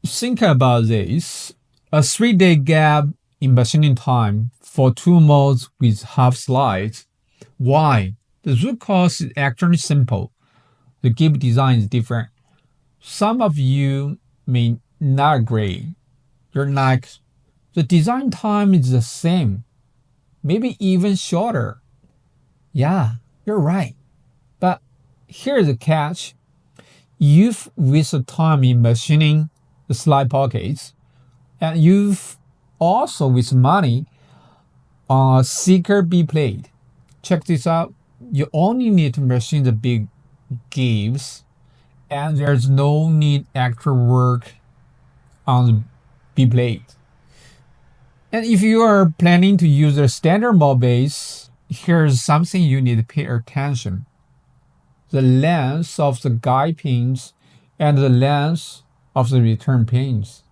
Think about this. A 3-day gap in machining time for two molds with half slides. Why? The root cause is actually simple. The GIB design is different. Some of you may not agree. You're like, the design time is the same, maybe even shorter. Yeah, you're right. But here's the catch. You've wasted time in machining the slide pockets, and you've also wasted money on a thicker B plate. Check this out. You only need to machine the big gives, and there's no need extra work on the B plate. And if you are planning to use a standard mold base, here's something you need to pay attention. The length of the guide pins and the length of the return pins.